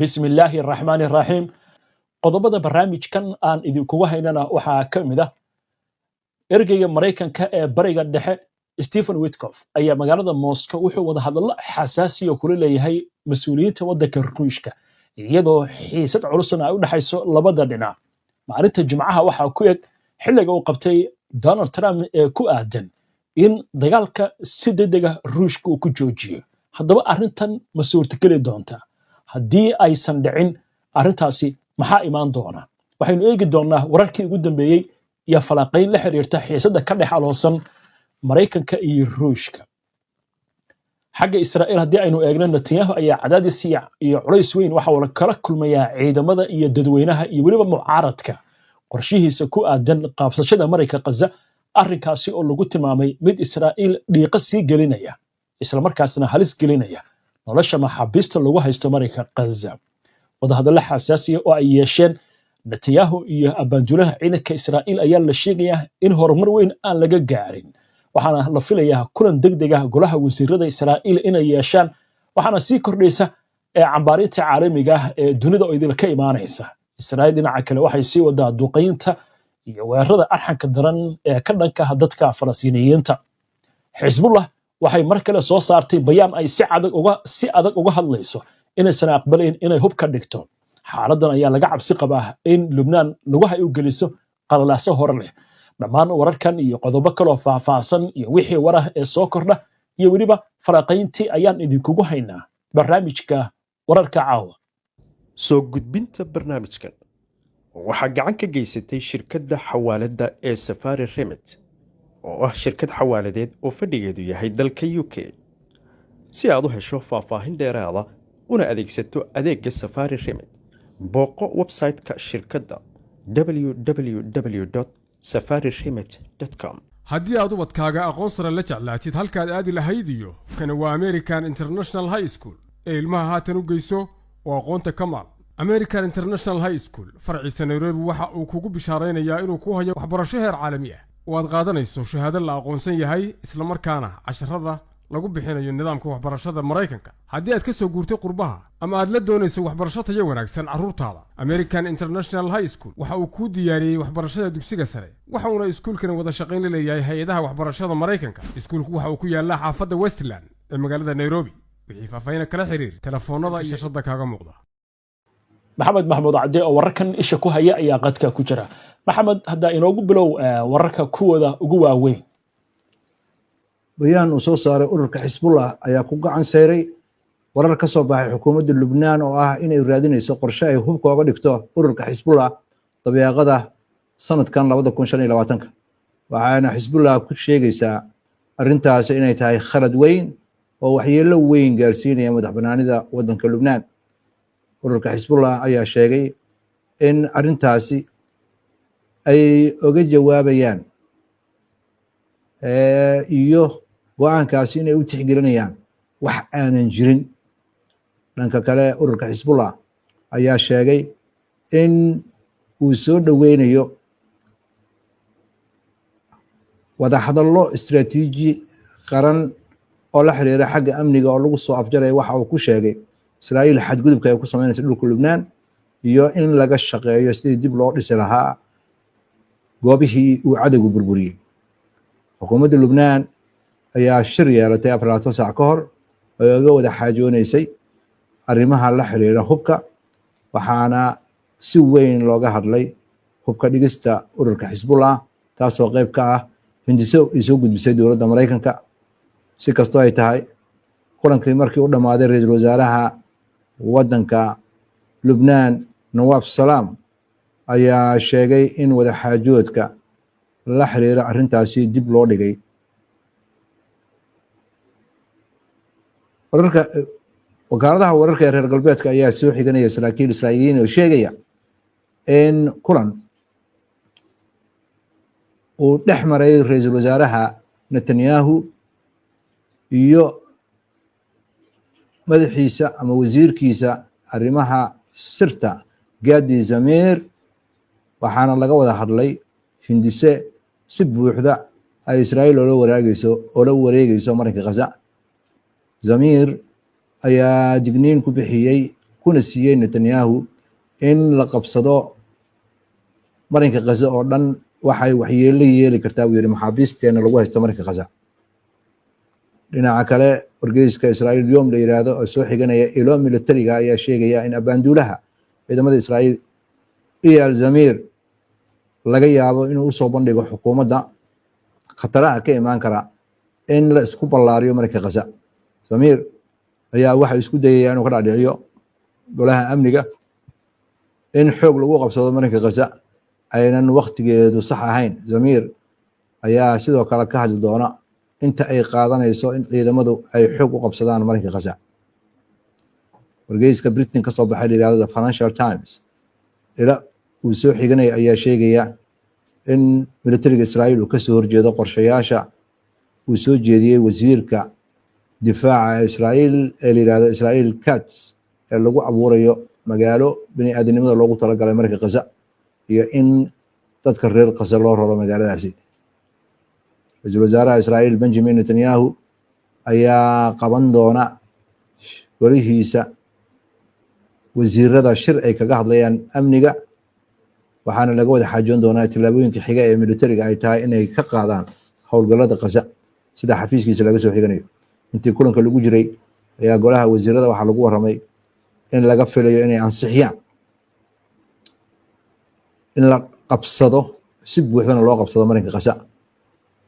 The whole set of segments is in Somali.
بسم الله الرحمن الرحيم qodobada barnaamijkan aan idinkugu haynana waxaa ka mid ah ergeyga Mareykanka ee bariga dhexe Stephen Witkoff ayaa magaalada Moscow wuxuu wada hadallo xasaasi ah kula leeyahay mas'uuliyiinta waddanka Ruushka iyadoo xiisad culusna ay u dhaxayso labada dhinac maalinta Jimcaha waxaa ku eg xilliga uu qabtay Donald Trump ee ku aadan in dagaalka si degdeg ah Ruushka uu ku joojiyo haddaba arrintan ma suurtageli doonta haddii aysan dhicin arrintaasi maxaa imaan doona waxaynu eegi doonaa wararkii ugu dambeeyay iyo falanqayn la xiriirta xiisadda ka dhex aloosan Mareykanka iyo Ruushka xagga Israa'iil haddii aynu eegno Netanyahu ayaa cadaadis iyo culays weyn waxa uu kala kulmayaa ciidamada iyo dadweynaha iyo weliba mucaaradka qorshihiisa ku aadan qaabsashada Mareykanka Gaza arrinkaasi oo lagu tilmaamay mid Israa'iil dhiiqa sii gelinaya isla markaasna halis gelinaya nolosha maxaabiista lagu haysto Mareykanka Gaza wadahadallo xasaasi ah oo ay yeesheen Netanyahu iyo abaanduulaha ciidanka Israa'iil ayaa la sheegayaa in horumar weyn aan laga gaarin waxaana la filayaa kulan degdeg ah golaha wasiirada Israa'iil inay yeeshaan waxaana sii kordhaysa cambaarinta caalamiga ah ee dunida oo idil ka imaanaysa Israa'iil dhinaca kale waxay sii wadaa duqeynta iyo weerarada arxanka daran ee ka dhanka ah dadka Falastiiniyiinta Xisbullah waxay mar kale soo saartay bayaan ay si adag uga hadlayso inaysan aqbalayn inay hub ka dhigto xaaladan ayaa laga cabsi qabaa in Lubnaan lugaha ay u geliso qalalaaso hor leh dhammaan wararkan iyo qodobo kale oo faahfaahsan iyo wixii warah ee soo kordha iyo weliba falanqayntii ayaan idinkugu haynaa barnaamijka wararka caawa soo gudbinta barnaamijkan waxaa gacan ka geysatay shirkadda xawaaladda ee Safari Remit oo ah shirkad xawaaladeed oo fadhigeedu yahay dalka UK si aad u hesho faahfaahin dheeraada una adeegsato adeegga Safari Remit booqo website-ka shirkadda www.safariremit.com haddii aad ubadkaaga aqoon sare la jeclaatid halkaad aadi lahayd iyo kana waa American International High School ee ilmaha haatan u geyso oo aqoonta Kamal American International High School farciisa Nairobi waxa uu kugu bishaaraynayaa inuu ku hayo waxbarasho heer caalami ah oo aad qaadanayso shahaado la aqoonsan yahay isla markaana casharrada lagu bixinayo nidaamka waxbarashada Mareykanka haddii aad ka soo guurtay qurbaha ama aad la doonayso waxbarasho tayo wanaagsan carruurtaada American International High School waxa uu ku diyaariyay waxbarashada dugsiga sare waxa uu iskuulkan wada shaqayn la leeyahay hay'adaha waxbarashada Mareykanka iskuulku waxa uu ku yaalaa xaafadda Westland ee magaalada Nairobi wixii faahfaahin kala xiriir telefoonada iyo shashada kaaga muuqda maxamed mahmuud cadde oo wararkan isha ku haya ayaa qadka ku jira maxamed hadda inoogu bilow wararka kuwada ugu waaweyn bayaan uu soo saaray ururka Xisbullah ayaa ku gacan sayray warar ka soo baxay xukuumadda Lubnaan oo ah inay raadinayso qorshe ay hubka uga dhigto ururka Xisbullah dabeeqada sanadkan 2025 waxaana Xisbullah ku sheegaysaa arrintaas inay tahay khalad weyn oo waxyeello weyn gaarsiinaya madaxbannaanida waddanka Lubnaan ururka Xisbullah ayaa sheegay in arrintaasi ay uga jawaabayaan iyo go'aankaasi inay u tixgelinayaan wax aanan jirin dhanka kale ururka Xisbullah ayaa sheegay in uu soo dhaweynayo wada hadallo istiraatiiji qaran oo la xiriira xagga amniga oo lagu soo afjaray waxa uu ku sheegay Israa'iil xadgudubka ay ku sameynayso dhulka Lubnaan iyo in laga shaqeeyo sidii dib loo dhisi lahaa goobihii uu cadawgu burburiyay xukuumadda Lubnaan ayaa shir yeelatay 4 saac ka hor oo uga wada xaajoonaysay arrimaha la xiriira hubka waxaana si weyn looga hadlay hubka dhigista ururka Xisbullah taasoo qayb ka ah hindiso ay soo gudbisay dowladda Mareykanka si kastoo ay tahay kulankii markii uu dhamaaday ra'iisul wasaaraha waddanka Lubnaan Nawaf Salam ayaa sheegay in wada xaajoodka la xiriira arrintaasi dib loo dhigay wakaaladaha wararka ee reer galbeedka ayaa soo xiganaya saraakiil Israa'iiliyiin oo sheegaya in kulan uu dhex maray ra'iisul wasaaraha Netanyahu iyo madaxiisa ama wasiirkiisa arrimaha sirta Gadi Zamir waxaana laga wada hadlay hindise si buuxda ay Israa'iil oo la wareegayso marinka Gaza Zamir ayaa digniin ku bixiyay kuna siiyey netanyahu in la qabsado marinka khaza oo dhan waxay waxyeelo yeeli kartaa buu yidhi maxaabiisteena lagu haysto marinka khaza. dhinaca kale wargeyska israa'iil yom la yiraahdo oo soo xiganaya ilo militariga ayaa sheegaya in abaanduulaha ciidamada israa'iil Eyal Zamir laga yaabo inuu usoo bandhigo xukuumadda khataraha ka imaan kara in la isku ballaariyo marinka khaza. Zamir ayaa waxa isku dayaya inuu ka dhaadhiciyo golaha amniga in xoog lagu qabsado marinka khaza aynan waqtigeedu sax ahayn. Zamir ayaa sidoo kale ka hadli doona inta ay qaadanayso in ciidamadu ay xoog u qabsadaan marinka khaza. wargeyska Britain ka soo baxay la yiraahdo The Financial Times ila uu soo xiganaya ayaa sheegaya in militariga Israa'iil uu ka soo horjeedo qorshayaasha uu soo jeediyey wasiirka difaaca Israa'iil ee la yiraahdo Israa'iil Katz ee lagu abuurayo magaalo bini aadanimada loogu talagalay marinka khaza iyo in dadka reer khaza loo raro magaaladaasi. Ra'iisul wasaaraha Israa'iil Benjamin Netanyahu ayaa qaban doona golihiisa wasiirada shir ay kaga hadlayaan amniga, waxaana laga wada xaajoon doonaa tillaabooyinka xiga ee militariga ay tahay inay ka qaadaan howlgallada khaza sida xafiiskiisa laga soo xiganayo. intii kulanka lagu jiray ayaa golaha wasiirada waxaa lagu waramay in laga filayo inay ansixiyaan in la qabsado si buuxdana loo qabsado marinka khaza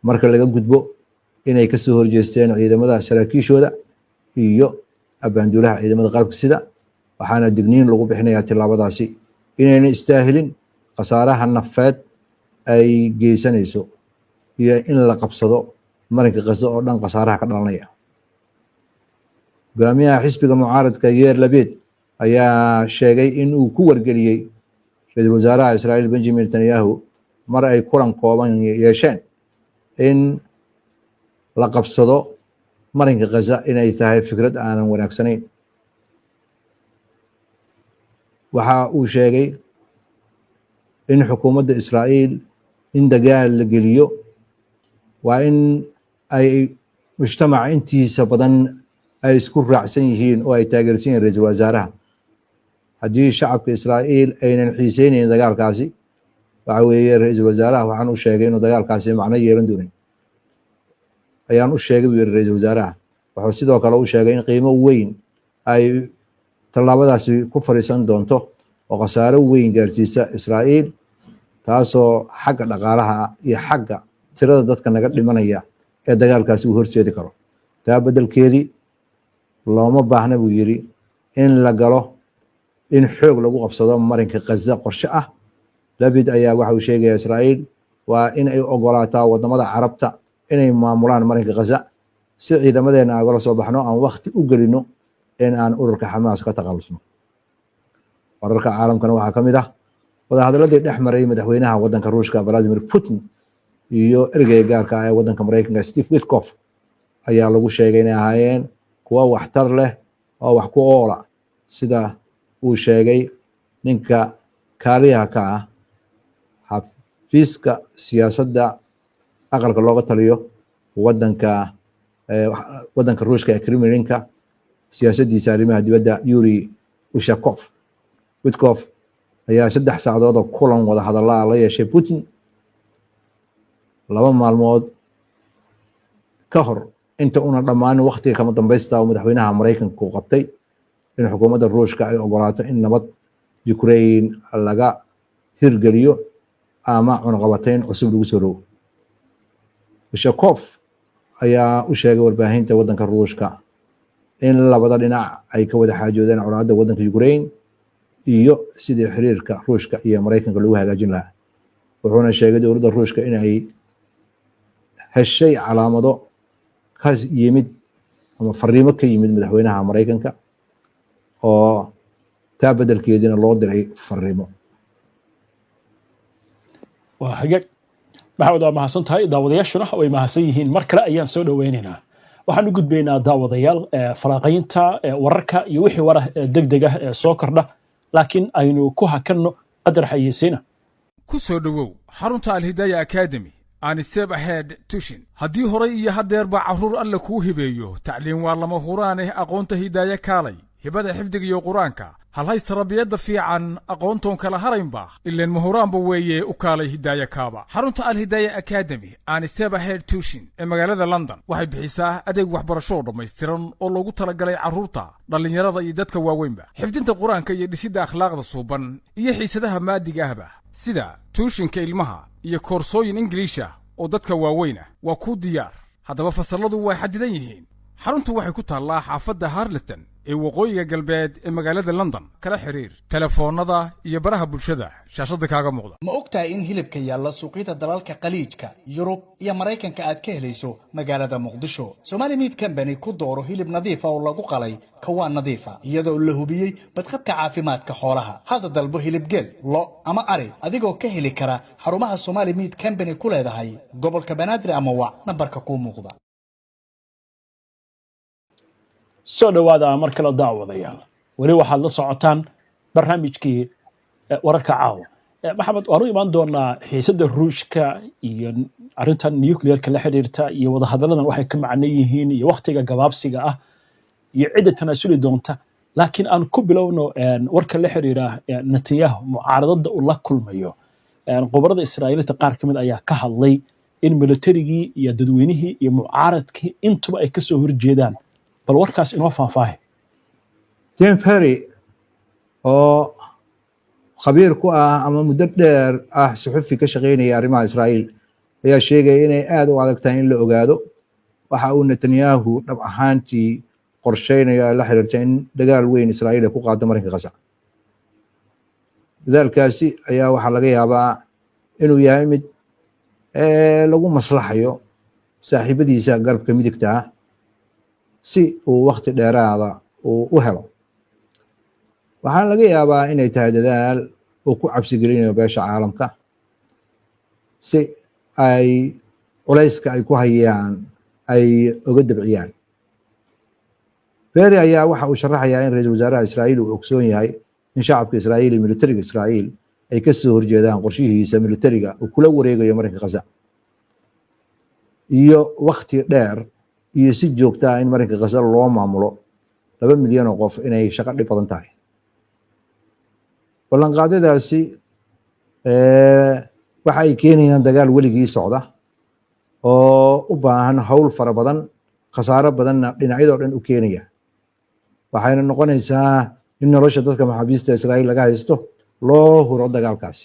marka laga gudbo inay ka soo horjeesteen ciidamada saraakiishooda iyo abaanduulaha ciidamada qaabka sida, waxaana digniin lagu bixinayaa tillaabadaasi inayna istaahilin khasaaraha nafeed ay geysanayso iyo in la qabsado marinka khaza oo dhan khasaaraha ka dhalanaya. hogaamiyaha xisbiga mucaaradka Yair Lapid ayaa sheegay in uu ku wargeliyey ra'iisul wasaaraha Israa'iil Benjamin Netanyahu mar ay kulan kooban yeesheen in la qabsado marinka khaza inay tahay fikrad aanan wanaagsanayn. waxa uu sheegay in xukuumadda Israa'iil in dagaal la geliyo waa in ay mujtamaca intiisa badan ay isku raacsan yihiin oo ay taageersan yihiin ra'iisul wasaaraha. haddii shacabka Israa'iil aynan xiiseynayn dagaalkaasi waxa weeye ra'iisul wasaaraha waxaan u sheegay inuu dagaalkaasi macno yeelan doonin ayaan u sheegay buu yiri ra'iisul wasaaraha. wuxuu sidoo kale u sheegay in qiimo weyn ay tallaabadaasi ku fariisan doonto oo khasaaro weyn gaarsiisa Israa'iil taasoo xagga dhaqaalaha iyo xagga tirada dadka naga dhimanaya ee dagaalkaasi uu horseedi karo. taa beddelkeedii looma baahna buu yiri in la galo in xoog lagu qabsado marinka khaza qorshe ah. Lapid ayaa waxa uu sheegaya Israa'iil waa in ay ogolaataa wadamada carabta inay maamulaan marinka khaza si ciidamadeena agala soo baxno aan waqti u gelino in aan ururka Xamaas ka taqalusno. wararka caalamkana waxaa ka mid ah wadahadaladii dhex maray madaxweynaha waddanka Ruushka Vladimir Putin iyo ergeyga gaarka ah ee waddanka Mareykanka Steve Witkoff ayaa lagu sheegay inay ahaayeen kuwa waxtar leh oo wax ku oola sida uu sheegay ninka kaaliyaha ka ah xafiiska siyaasadda aqalka looga taliyo waddanka Ruushka ee Kremlinka siyaasaddiisa arrimaha dibadda Yuri Ushakov. Witkoff ayaa 3 saacadood oo kulan wada hadallaa la yeeshay Putin 2 maalmood ka hor inta una dhammaan waqtiga kama dambaysta oo madaxweynaha Mareykanka ku qabtay in xukuumadda Ruushka ay ogolaato in nabad Ukraine laga hirgeliyo ama cunaqabatayn cusub lagu soo rogo. Ushakov ayaa u sheegay warbaahinta waddanka Ruushka in labada dhinac ay ka wada xaajoodeen colaadda waddanka Ukraine iyo sidii xiriirka Ruushka iyo Mareykanka lagu hagaajin lahaa. wuxuuna sheegay dowladda Ruushka in ay heshay calaamado ka yimid ama fariimo ka yimid madaxweynaha Mareykanka oo taa beddelkeedina loo diray fariimo. waa hagaag maxamed waa mahadsan tahay daawadayaashuna way mahadsan yihiin mar kale ayaan soo dhaweynaynaa. waxaan u gudbaynaa daawadayaal faraaqaynta wararka iyo wixii warah degdeg ah ee soo kordha laakiin aynu ku hakanno qadar xayeysiina. ku soo dhowow xarunta Al-Hidayah Academy aan step ahead tushin haddii horay iyo haddeerba carruur alle kuu hibeeyo tacliin waa lama huraan aqoonta hidaaya kaalay hibada xifdiga iyo quraanka hal haysta rabiyadda fiican aqoontoon kala haraynba ileen mahuraanba weeye u kaalay hidaaya kaaba xarunta alhidaaya academy aan step ahead tuition ee magaalada london waxay bixisaa adeeg waxbarasho dhammaystiran oo loogu talagalay carruurta dhallinyarada iyo dadka waaweynba xifdinta qur-aanka iyo dhisidda akhlaaqda suuban iyo xiisadaha maadiga ahba sida tuushinka ilmaha iyo koorsooyin ingiliisha oo dadka waaweyna waa ku diyaar haddaba fasalladu way xadidan yihiin xaruntu waxay ku taallaa xaafadda harleton ee waqooyiga galbeed ee magaalada london kala xiriir telefoonnada iyo baraha bulshada shaashadda kaaga muuqda ma ogtahay in hilibka yaalla suuqyada dalalka khaliijka yurub iyo maraykanka aad ka helayso magaalada muqdisho Somali Meat Company ku dooro hilib nadiif ah oo lagu qalay kawaan nadiif ah iyadoo la hubiyey badqabka caafimaadka xoolaha hada dalbo hilib geel lo ama ari adigoo ka heli kara xarumaha Somali Meat Company ku leedahay gobolka Banaadir ama wac nambarka ku muuqda soo dhawaada mar kale daawadayaal wali waxaad la socotaan barnaamijkii wararka caawa maxamed waanu imaan doonaa xiisadda ruushka iyo arrintan nuclearka la xiriirta iyo wada hadaladan waxay ka macno yihiin iyo waqtiga gabaabsiga ah iyo cidda tanaasuli doonta laakiin aan ku bilowno warka la xiriira Netanyahu mucaaradada uu la kulmayo qobarada Israa'iilta qaar kamid ayaa ka hadlay in militarigii iyo dadweynihii iyo mucaaradkii intuba ay ka soo horjeedaan bal warkaas inoo faahfaahay Tim Perry oo khabiir ku ah ama muddo dheer ah suxufi ka shaqeynaya arrimaha Israa'iil ayaa sheegay inay aad u adag tahay in la ogaado waxa uu Netanyahu dhab ahaantii qorsheynayo la xiriirta in dagaal weyn Israa'iil ku qaado marinka Gaza dadaalkaasi ayaa waxa laga yaabaa inuu yahay mid lagu maslaxayo saaxiibadiisa garabka midigta ah si uu waqti dheeraada u helo waxaan laga yaabaa inay tahay dadaal uu ku cabsi gelinayo beesha caalamka si ay culayska ay ku hayaan ay uga dabciyaan Perry ayaa waxa uu sharaxayaa in ra'iisul wasaaraha Israa'iil uu ogsoon yahay in shacabka Israa'iil iyo militariga Israa'iil ay ka soo horjeedaan qorshihiisa militariga uu kula wareegayo marinka Gaza iyo waqti dheer iyo si joogto ah in marinka Gaza loo maamulo 2 milyan oo qof inay shaqo dhib badan tahay ballanqaadadaasi waxa ay keenayaan dagaal weligii socda oo u baahan hawl fara badan khasaaro badanna dhinacyadoo dhan u keenaya waxayna noqonaysaa in nolosha dadka maxaabiista Israa'iil laga haysto loo huro dagaalkaasi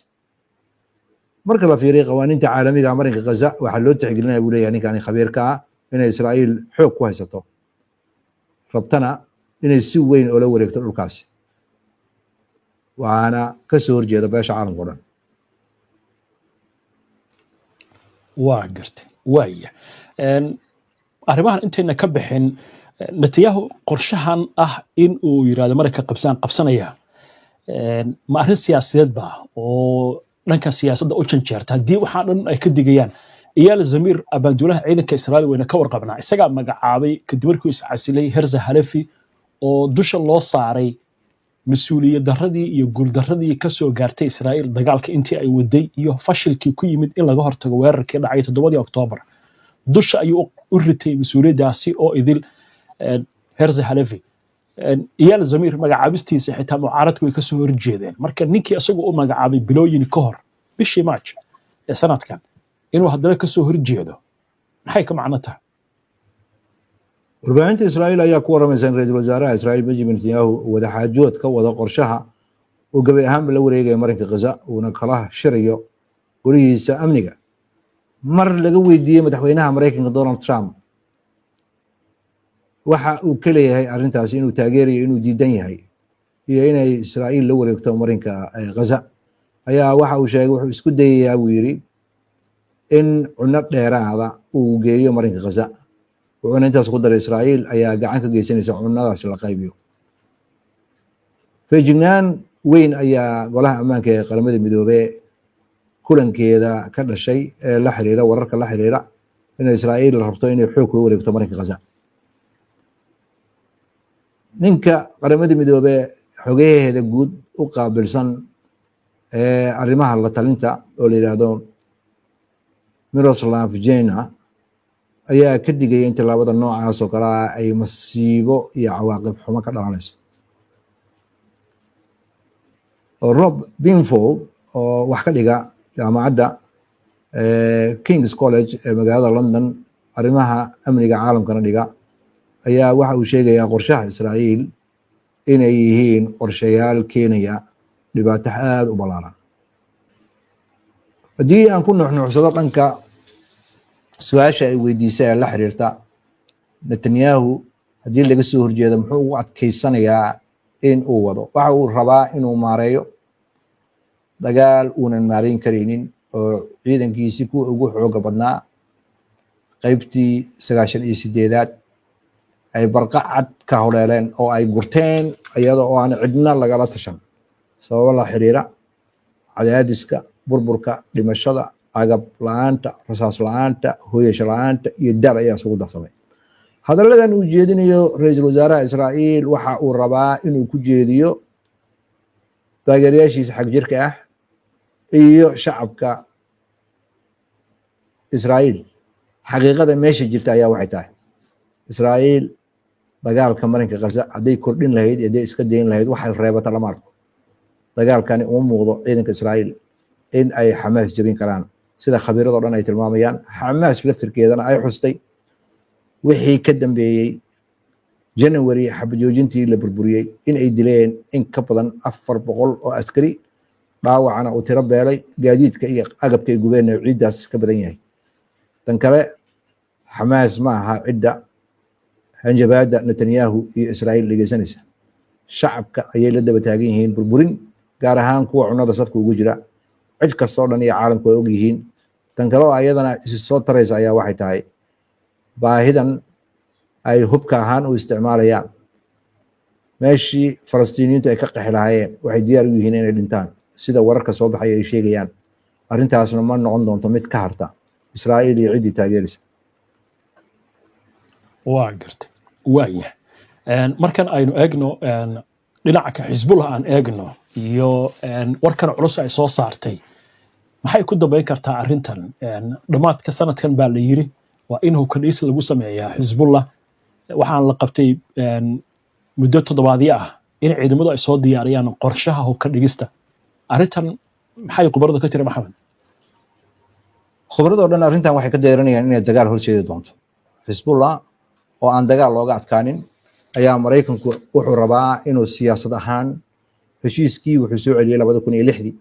marka la fiiriyo qawaaniinta caalamiga marinka Gaza waxa loo tixgelinayaa buu leeyahay ninkan khabiirka ah inay Israa'iil xoog ku haysato rabtana inay si weyn oo la wareegto dhulkaasi waana ka soo horjeeda beesha caalamka oo dhan waa gartay waaya arrimahan intayna ka bixin Netanyahu qorshahan ah in uu yiraahdo marka qabsanaya ma arrin siyaasadeed ba oo dhanka siyaasadda u janjeerta haddii waxaan dhan ay ka digayaan iyaal Zamir abaanduulaha ciidanka Israa'iil wayna ka warqabnaa isaga magacaabay kadib markii uu iscasilay Herza Halefi oo dusha loo saaray mas'uuliyad daradii iyo guul daradii ka soo gaartay Israa'iil dagaalka intii ay waday iyo fashilkii ku yimid in laga hortago weerarkii dhacay 7 Oktoobar dusha ayuu u ritay mas'uuliyadaasi oo idil Herza Halefi iyaal Zamir magacaabistiisa xitaa mucaaradku ay ka soo horjeedeen marka ninkii isagu u magacaabay bilooyin ka hor bishii March ee sanadkan inuu haddana ka soo horjeedo maxay ka macno tahay warbaahinta Israa'iil ayaa ku waramaysa in ra'iisul wasaaraha Israa'iil Benjamin Netanyahu wada xaajood ka wada qorshaha uu gabi ahaan la wareegayo marinka Gaza uuna kala shirayo gurigiisa amniga mar laga weydiiyay madaxweynaha Mareykanka Donald Trump waxa uu ka leeyahay arrintaasi inuu taageerayo inuu diidan yahay iyo inay Israa'iil la wareegto marinka Gaza ayaa waxa uu sheegay wuxuu isku dayayaa buu yiri in cunno dheeraada uu geeyo marinka Gaza wuxuuna intaas ku daray Israa'iil ayaa gacan ka geysanaysa cunnadaas la qaybiyo feejignaan weyn ayaa golaha ammaanka ee qaramada midoobay kulankeeda ka dhashay ee la xiriira wararka la xiriira in Israa'iil rabto inay xoog ku wareegto marinka Gaza ninka qaramada midoobay xogeyaheeda guud u qaabilsan arrimaha la talinta oo la yiraahdo Miroslav Jena ayaa ka digay in tallaabada noocaas oo kale ay masiibo iyo cawaaqib xumo ka dhalanayso rob binfold oo wax ka dhiga jaamacadda kings college ee magaalada london arrimaha amniga caalamkana dhiga ayaa waxa uu sheegayaa qorshaha israa'iil inay yihiin qorshayaal keenaya dhibaato aada u ballaaran. haddii aan ku nuxnuuxsado dhanka su-aasha ay weydiisay ee la xiriirta netanyahu haddii laga soo horjeedo muxuu ugu adkeysanayaa in uu wado, waxa uu rabaa inuu maareeyo dagaal uunan maareyn karaynin oo ciidankiisii kuwa ugu xooga badnaa qaybtii 98aad ay barqa cad ka holeeleen oo ay gurteen iyada oo aan cidna lagala tashan sababo la xiriira cadaadiska, burburka, dhimashada, agab la-aanta, rasaas la-aanta, hooyasho la-aanta iyo dal ayaa isugu darsamay. hadalladan uu jeedinayo ra-iisul wasaaraha israa'iil waxa uu rabaa inuu ku jeediyo taageerayaashiisa xag jirka ah iyo shacabka israa'iil. xaqiiqada meesha jirta ayaa waxay tahay israa'iil dagaalka marinka gaza hadday kordhin lahayd hadday iska dayn lahayd waxay reebata lama arko. dagaalkani uma muuqdo ciidanka israa'iil in ay xamaas jabin karaan sida khabiiradoo dhan ay tilmaamayaan. xamaas laftirkeedana ay xustay wixii ka dambeeyey January xabajoojintii la burburiyey in ay dileen in ka badan 400 oo askari, dhaawacana uu tiro beelay, gaadiidka iyo agabka ay gubeen ciidaas ka badan yahay. tan kale xamaas ma aha cidda hanjabaada netanyahu iyo israa'iil dhegeysanaysa. shacabka ayay la daba taagan yihiin burburin, gaar ahaan kuwa cunada safka ugu jira. cid kastoo dhan iyo caalamku ay og yihiin. tan kale oo ayadana isi soo taraysa ayaa waxay tahay baahidan ay hubka ahaan u isticmaalayaan. meeshii falastiiniyiintu ay ka qaxi lahaayeen waxay diyaar u yihiin inay dhintaan sida wararka soo baxay ay sheegayaan. arrintaasna ma noqon doonto mid ka harta israa'iil iyo ciddii taageeraysa. waa gartay waaya markan aynu eegno dhinaca xisbullah aan eegno iyo warkan culus ay soo saartay maxay ku dambeyn kartaa arrintan? dhammaadka sanadkan baa la yiri waa in hubkadhiis lagu sameeyaa xisbullah. waxaan la qabtay muddo toddobaadyo ah in ciidamadu ay soo diyaariyaan qorshaha hubka dhigista. arrintan maxay khubaradu ka tiri maxamed? khubradoo dhan arrintan waxay ka dayranayaan inay dagaal horseedi doonto. xisbullah oo aan dagaal looga adkaanin ayaa maraykanku wuxuu rabaa inuu siyaasad ahaan heshiiskii wuxuu soo celiyey 2006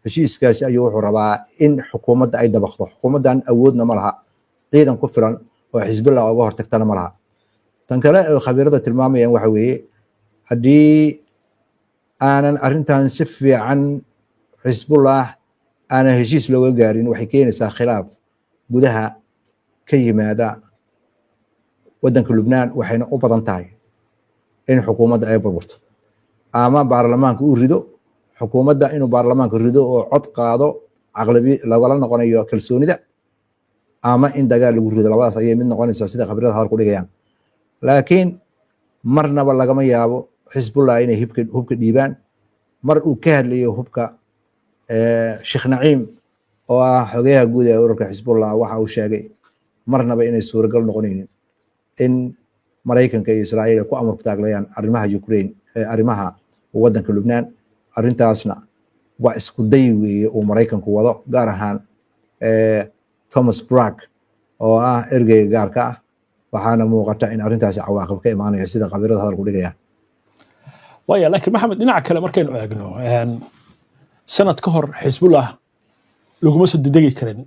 heshiiskaasi ayuu wuxuu rabaa in xukuumadda ay dabaqdo. xukuumaddan awoodna ma laha, ciidan ku filan oo xisbullah uga hortagtana ma laha. tan kale oo khabiirada tilmaamayaan waxa weeye haddii aanan arrintan si fiican xisbullah aanan heshiis looga gaarin waxay keenaysaa khilaaf gudaha ka yimaada waddanka Lubnaan, waxayna u badan tahay in xukuumadda ay burburto ama baarlamaanka uu rido. xukuumadda inuu baarlamaanka rido oo cod qaado caqlabi lagala noqonayo kalsoonida, ama in dagaal lagu rido. labadaas ayay mid noqonaysaa sida khabiirada hadal ku dhigayaan. laakiin marnaba lagama yaabo xisbullah inay hubka dhiibaan. mar uu ka hadlayo hubka sheekh naciim oo ah xogayaha guud ee ururka xisbullah waxa uu sheegay marnaba inay suuragal noqonaynin in maraykanka iyo israa'iil ay ku amar ku taaglayaan arrimaha Ukraine arrimaha waddanka Lubnaan. arrintaasna waa isku day weeye uu maraykanku wado, gaar ahaan Thomas Bragg oo ah ergeyga gaarka ah. waxaana muuqata in arrintaasi cawaaqib ka imaanaya sida khabiirada hadal ku dhigayaan. waaya laakiin maxamed dhinaca kale markaynu eegno sanad ka hor xisbullah laguma soo dedegi karin.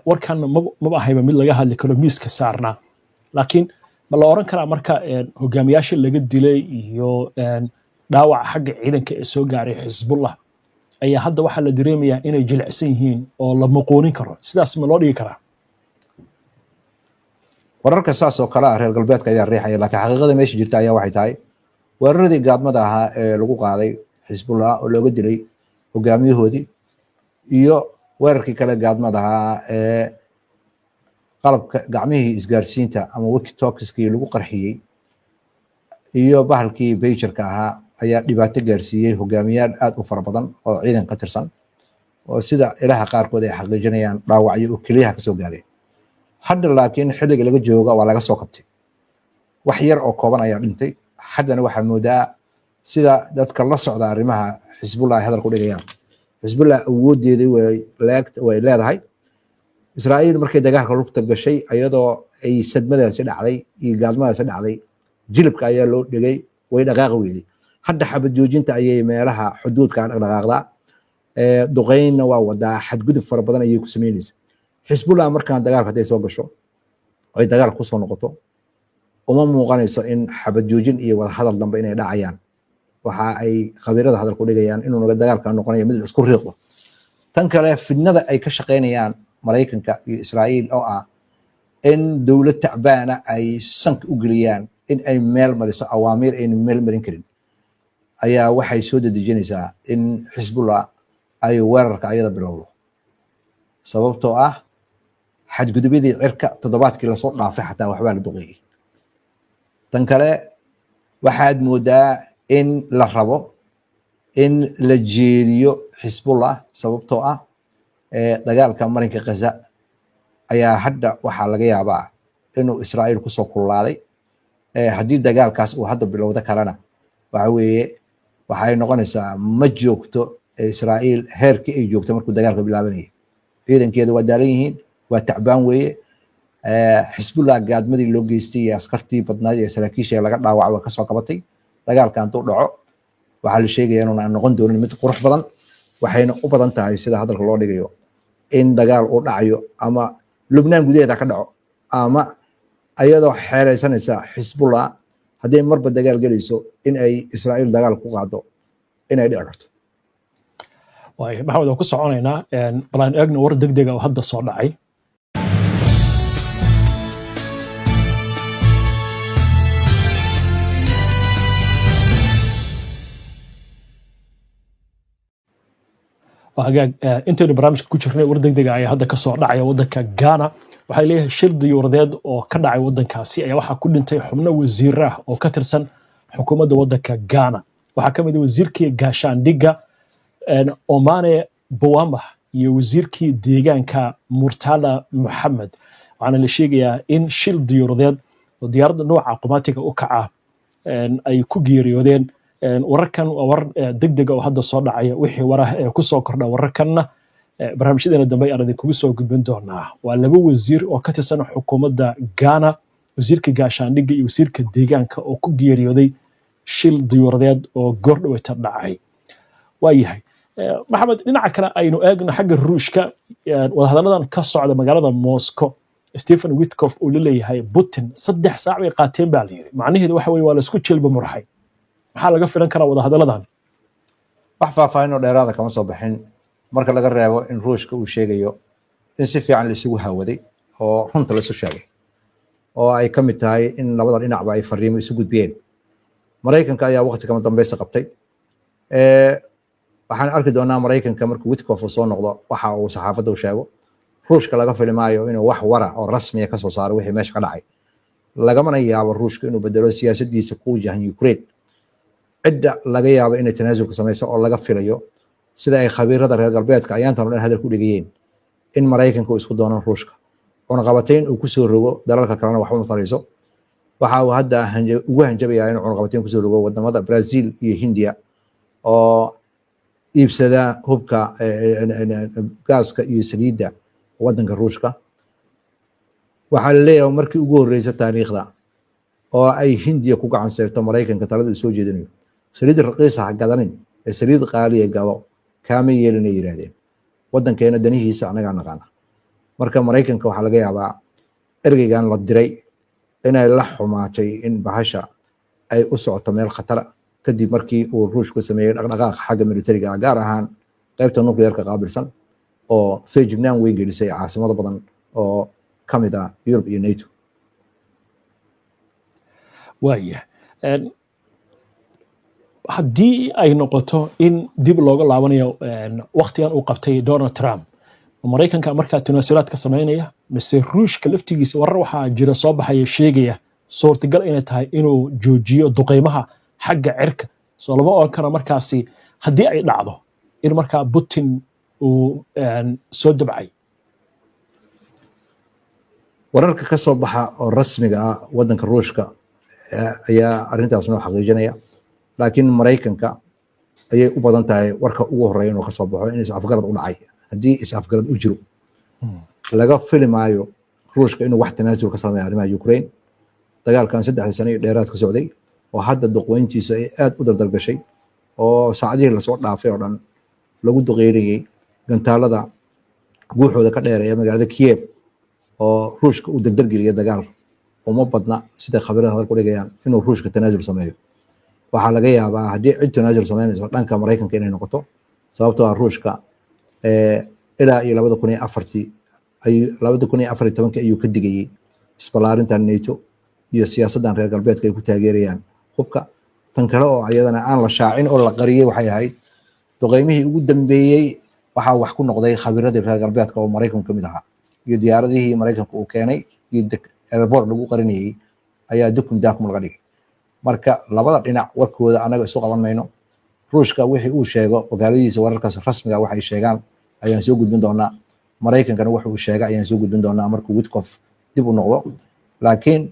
warkaana maba ahayba mid laga hadli karo miiska saarnaa. laakiin ma la oran karaa marka hogaamiyaasha laga dilay iyo dhaawaca xagga ciidanka ee soo gaaray xisbullah ayaa hadda waxaa la dareemayaa inay jilicsan yihiin oo la muquunin karo? sidaas ma loo dhigi karaa? wararka saas oo kale ah reer galbeedka ayaa riixaya, laakiin xaqiiqada meesha jirta ayaa waxay tahay weeraradii gaadmada ahaa ee lagu qaaday xisbullah oo looga dilay hogaamiyahoodii, iyo weerarkii kale gaadmada ahaa ee qalabka gacmihii isgaarsiinta ama walkie-talkieskii lagu qarxiyey iyo bahalkii pagerka ahaa ayaa dhibaato gaarsiiyey hogaamiyaal aad u fara badan oo ciidan ka tirsan, oo sida ilaha qaarkood ay xaqiijinayaan dhaawacyo oo keliyaha kasoo gaareen. hadda laakiin xilliga laga jooga waa laga soo qabtay. wax yar oo kooban ayaa dhintay. haddana waxaa moodaa sida dadka la socda arrimaha xisbullah ay hadalku dhigayaan xisbullah awoodeedii way leedahay israa'iil markay dagaalka lugta gashay ayadoo ay sadmadaasi dhacday iyo gaalmadaasi dhacday jilibka ayaa loo dhigay way dhaqaaqi weyday hadda xabad joojinta ayay meelaha xuduudka dhaqaaqdaa duqeynna waa wadaa xadgudub fara badan ayay ku sameynaysa xisbullah markaan dagaalka hadday soo gasho ay dagaalka kusoo noqoto uma muuqanayso in xabad joojin iyo wada hadal dambe inay dhacayaan waxa ay khabiirada hadal ku dhigayaan inuu dagaalka noqonayo mid isku riiqdo tan kale fidnada ay ka shaqeynayaan maraykanka iyo israa'iil oo ah in dowlad tacbaana ay sanka u geliyaan in ay meel mariso awaamiir aynu meel marin karin ayaa waxay soo dedejinaysaa in xisbullah ay weerarka ayada bilowdo sababtoo ah xadgudubyadii cirka toddobaadkii lasoo dhaafay xataa waxbaa la duqeeyey tan kale waxaad moodaa in la rabo in la jeediyo xisbullah sababtoo ah dagaalka marinka Gaza ayaa hadda waxaa laga yaabaa inuu Israa'iil kusoo kululaaday haddii dagaalkaas uu hadda bilowda kalena waxa weeye waxay noqonaysaa ma joogto Israa'iil heerkii ay joogto markuu dagaalka bilaabanayay ciidankeeda waa daalan yihiin waa tacbaan weeye xisbullah gaadmadii loo geystay iyo askartii badnayd ee saraakiisha laga dhaawacay ka soo qabatay dagaalka intuu dhaco waxaa la sheegayaa inuu noqon doonin mid qurux badan waxayna u badan tahay sida hadalka loo dhigayo in dagaal uu dhacayo ama Lubnaan gudaheeda ka dhaco ama ayadoo xeeraysanaysa xisbullah hadday marba dagaal galayso in ay Israa'iil dagaal ku qaado inay dhici karto waay maxamed oo ku soconaynaa balaan eegna war degdeg ah oo hadda soo dhacay intaynu barnaamijka ku jirnay war degdeg ah ayaa hadda ka soo dhacaya waddanka Ghana waxay leeyahay shir diyuuradeed oo ka dhacay waddankaasi ayaa waxaa ku dhintay xubno wasiir ah oo ka tirsan xukuumadda waddanka Ghana waxaa ka mid ah wasiirkii gaashaandhigga Omane Bowama iyo wasiirkii deegaanka Murtala Mohammed waxaana la sheegayaa in shil diyuuradeed oo diyaaradda nooca qumaatiga u kaca ay ku geeriyoodeen wararkan waa war degdeg oo hadda soo dhacaya wixii warah ee ku soo kordha wararkanna barnaamijyadeena dambe aan idinkugu soo gudbin doonaa waa laba wasiir oo ka tirsan xukuumadda Ghana wasiirka gaashaandhigga iyo wasiirka deegaanka oo ku geeriyooday shil diyuuradeed oo goordhaweyta dhacay waayahay maxamed dhinaca kale aynu eegno xagga ruushka wadahadalladan ka socda magaalada Moscow Stephen Witkoff uu leeyahay Putin 3 saac bay qaateen baa la yiri macnaheedu waxa weeye waa la isku jilba murxay maxaa laga filan karaa wadahadalladan wax faahfaahin oo dheeraada kama soo bixin marka laga reebo in ruushka uu sheegayo in si fiican la isugu hawaday oo runta la isu sheegay oo ay ka mid tahay in labada dhinacba ay fariimo isu gudbiyeen Maraykanka ayaa waqti kama dambaysa qabtay waxaan arki doonaa Maraykanka markuu Witkoff soo noqdo waxa uu saxaafadda u sheego ruushka laga filimaayo inuu wax wara oo rasmi ah ka soo saaro wixii meesha ka dhacay lagamana yaabo ruushka inuu bedelo siyaasaddiisa ku wajahan Ukraine cidda laga yaabo inay tanaasul ka samayso oo laga filayo sida ay khabiirada reer galbeedka ayaantan dhan hadal ku dhigayeen in Maraykanka uu isku doono ruushka una qabateen uu ku soo rogo dalalka kalena waxba ma tarayso waxa uu hadda ugu hanjabayaa inuu una qabateen ku soo rogo wadamada Brazil iyo Hindiya oo iibsada hubka gaaska iyo saliidda waddanka ruushka waxaa la leeyahay markii ugu horeysay taariikhda oo ay Hindiya ku gacan saarto Maraykanka talada soo jeedinayo saliid raqiis ah gadanin ee saliid qaali ah gabo kaama yeelina yiraahdeen waddankeena danihiisa anaga naqaana marka Maraykanka waxa laga yaabaa ergeygan la diray inay la xumaatay in bahasha ay u socoto meel khatar kadib markii uu ruushku sameeyay dhaqdhaqaaq xagga militariga gaar ahaan qaybta nukleerka qaabilsan oo feejignaan weyn gelisay caasimado badan oo ka mid ah Yurub iyo NATO waaya haddii ay noqoto in dib looga laabanayo waqtigan uu qabtay Donald Trump Maraykanka markaa tanaasulaad ka sameynaya mise ruushka laftigiisa warar waxaa jira soo baxaya sheegaya suurtagal inay tahay inuu joojiyo duqeymaha xagga cirka soo lama oran karo markaasi haddii ay dhacdo in markaa Putin uu soo dabcay wararka ka soo baxa oo rasmiga ah waddanka ruushka ayaa arrintaas noo xaqiijinaya laakiin maraykanka ayay u badan tahay warka ugu horeeya inuu ka soo baxo in is-afgarad u dhacay haddii is-afgarad u jiro laga fili maayo ruushka inuu wax tanaasul ka sameeyo arrimaha Ukraine dagaalkan 3 sano iyo dheeraad ka socday oo hadda duqeyntiisa ay aad u dardargashay oo saacadihii la soo dhaafay oo dhan lagu duqeynayay gantaalada guuxooda ka dheereeya magaalada Kiev oo ruushka uu degdeg geliyay dagaal uma badna sida khabiirada ku dhigayaan inuu ruushka tanaasul sameeyo waxaa laga yaabaa haddii cid tanaasul sameynayso dhanka maraykanka inay noqoto sababtoo ah ruushka ilaa iyo 2014 ayuu ka digayay isbalaarinta NATO iyo siyaasaddan reer galbeedka ay ku taageerayaan hubka tan kale oo ayadana aan la shaacin oo la qariyay waxay ahayd duqeymihii ugu dambeeyay waxaa wax ku noqday khabiiradii reer galbeedka oo maraykanka kamid ahaa iyo diyaaradihii maraykanka uu keenay iyo airport lagu qarinayay ayaa dukum daakum laga dhigay marka labada dhinac warkooda anaga isu qaban mayno ruushka wixii uu sheego ogaaladiisa wararkaas rasmiga waxay sheegaan ayaan soo gudbin doonaa maraykankana wuxuu uu sheegay ayaan soo gudbin doonaa markuu Witkoff dib u noqdo laakiin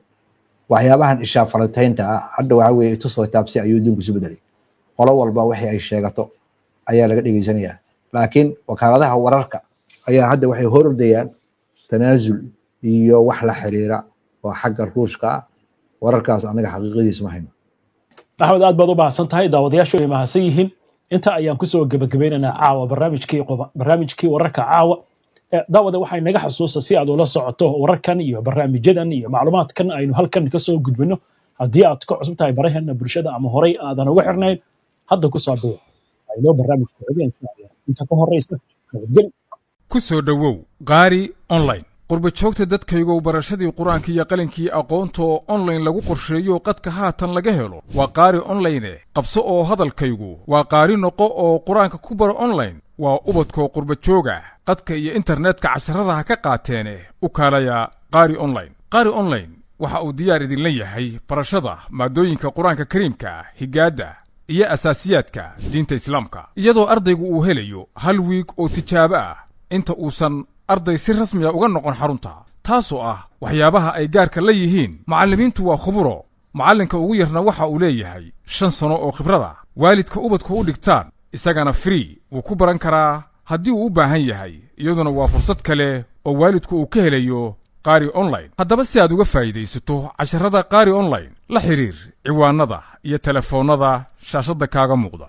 waxyaabahan isha falataynta hadda waxa weeye tusoo taabsi ayuu dunku isu bedelay qolo walba wixii ay sheegato ayaa laga dhageysanayaa laakiin wakaaladaha wararka ayaa hadda waxay horordayaan tanaasul iyo wax la xiriira oo xagga ruushka wararkaas anaga xaqiiqadiisa ma hayno axmed aad baad u baahsan tahay daawadayaashu ay mahadsan yihiin inta ayaan kusoo gabagabaynaynaa caawa barnaamijkii wararka caawa daawada waxay naga xasuusa si aad ula socoto wararkan iyo barnaamijyadan iyo macluumaadkan aynu halkan ka soo gudbino haddii aad ka cusub tahay baraheena bulshada ama horay aadan uga xirnayn hadda ku soo dhawo aynoo barnaamijka inta ka horeysa nabadgelyo ku soo dhowow qaari online qurba joogta dadkaygu barashadii quraanka iyo qalinkii aqoonta oo online lagu qorsheeyo qadka haatan laga helo waa qaari online qabso oo hadalkaygu waa qaari noqo oo quraanka ku baro online waa ubadko qurba jooga qadka iyo internetka casharada ka qaateen u kaalaya qaari online waxa uu diyaar idin leeyahay barashada maadooyinka quraanka kariimka higaada iyo asaasiyaadka diinta islaamka iyadoo ardaygu uu helayo hal week oo tijaabo ah inta uusan arday si rasmi ah uga noqon xarunta taasoo ah waxyaabaha ay gaarka la yihiin macallimiintu waa khuburo macallinka ugu yarna waxa uu leeyahay 5 sano oo khibrada waalidka ubadku u dhigtaan isagana free wuu ku baran karaa haddii uu u baahan yahay iyaduna waa fursad kale oo waalidku uu ka helayo qaari online haddaba si aad uga faa'iidaysato casharada qaari online la xiriir ciwaanada iyo telefoonada shaashada kaaga muuqda